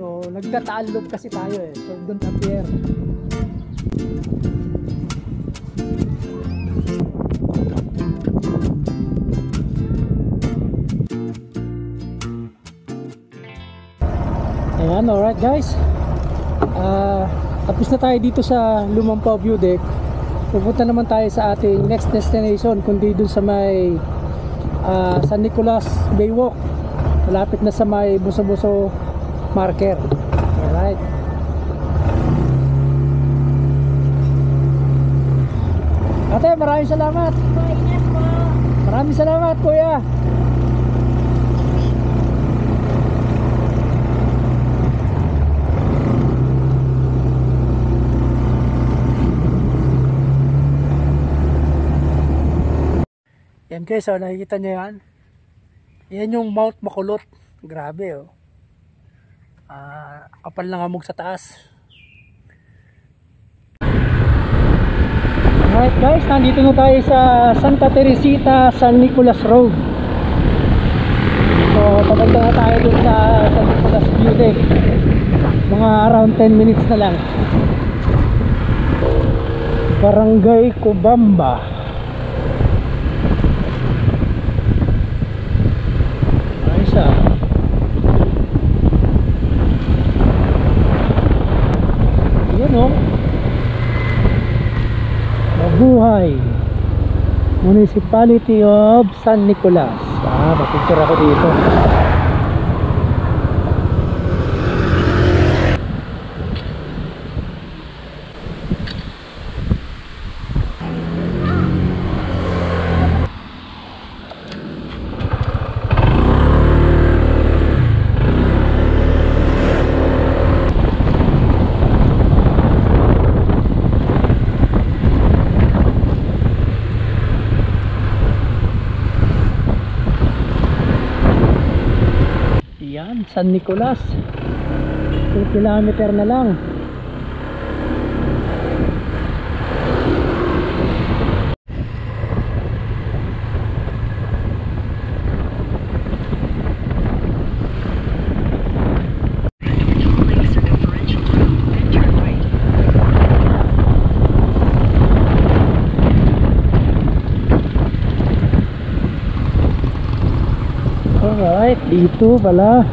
So nagtataalog kasi tayo eh. So doon appear. Ayan, alright guys. Tapos na tayo dito sa Lumampao View Deck. Pupunta naman tayo sa ating next destination, kundi dun sa may San Nicolas Baywalk. Malapit na sa may Buso-Buso marker. Alright. Ate, maraming salamat. Ingat po. Maraming salamat, kuya. Yan guys, so nakikita nyo yan. Yan yung Mount Makulot. Grabe oh. Kapal ng hamog sa taas. Alright guys, nandito na tayo sa Santa Teresita, San Nicolas Road. So papunta na tayo dun sa San Nicolas View Deck. Mga around 10 minutes na lang. Barangay Cobamba. Yan o, Mabuhay Municipality of San Nicolas. Mapicture ako dito. San Nicolas, 2 kilometer na lang. Alright, dito pala.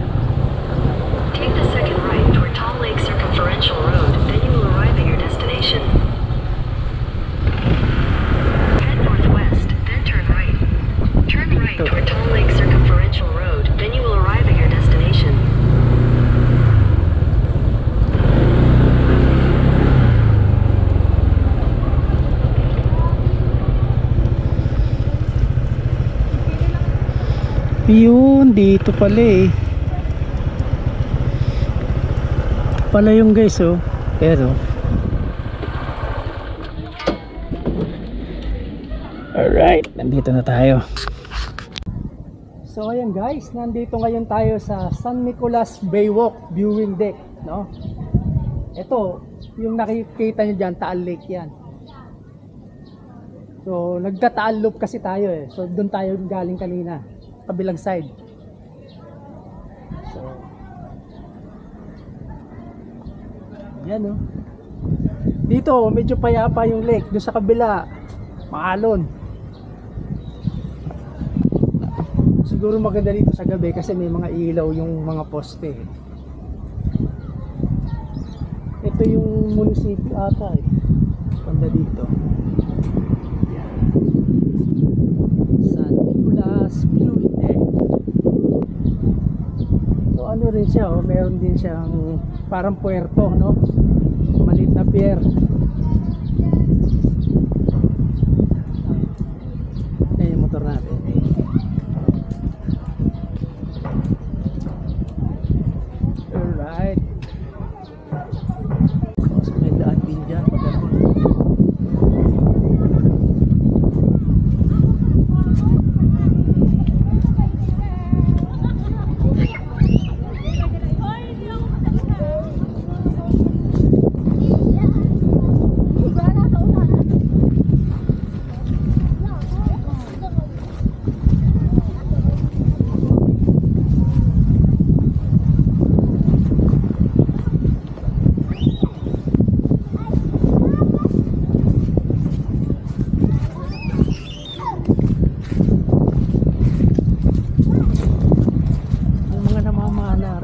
Yun, dito pala eh. Pala yung guys oh. Pero alright, nandito na tayo. So ayan guys, nandito ngayon tayo sa San Nicolas Baywalk Viewing Deck, no? Ito, yung nakikita nyo dyan, Taal Lake yan. So nagtataalog kasi tayo eh. So doon tayo galing kanina, kabilang side. So yan oh. Dito medyo payapa yung lake, doon sa kabila maalon. Siguro maganda dito sa gabi kasi may mga ilaw yung mga poste. Ito yung munisipyo ata eh, banda dito. Yan. San Nicolas Viewing Deck. So ano rin siya oh, meron din siyang parang puerto, no? Maliit na pier. Ayan yung motor natin. Alright. So may daan din dyan pagkakon.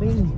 rin.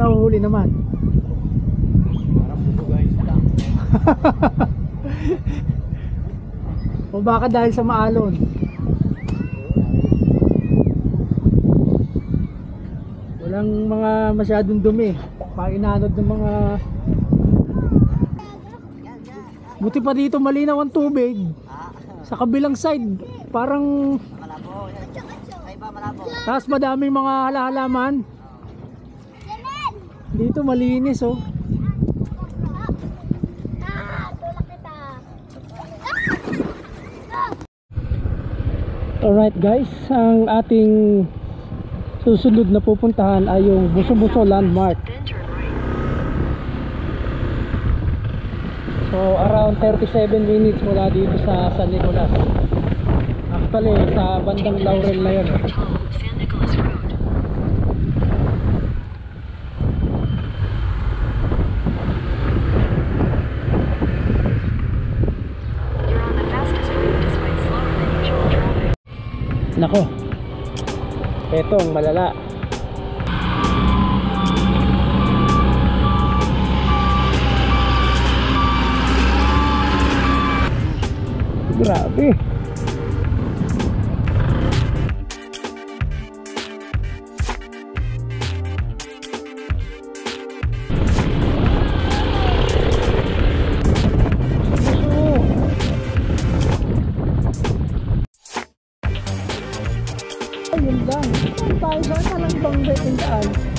Nahuhuli naman. Parang bubugay sila. O baka dahil sa maalon. Walang mga masyadong dumi. Painanod ng mga... Buti pa dito malinaw ang tubig. Sa kabilang side, parang... Malabo. Ay ba malabo? Tapos madaming mga halaman. Dito malinis oh. Alright guys, ang ating susunod na pupuntahan ay yung Buso-Buso Landmark. So around 37 minutes mula dito sa San Nicolas. Actually sa bandang Laurel na yun. Nako, etong malala. Grabe. Ayun lang. Tayo sa lang bang betong daan.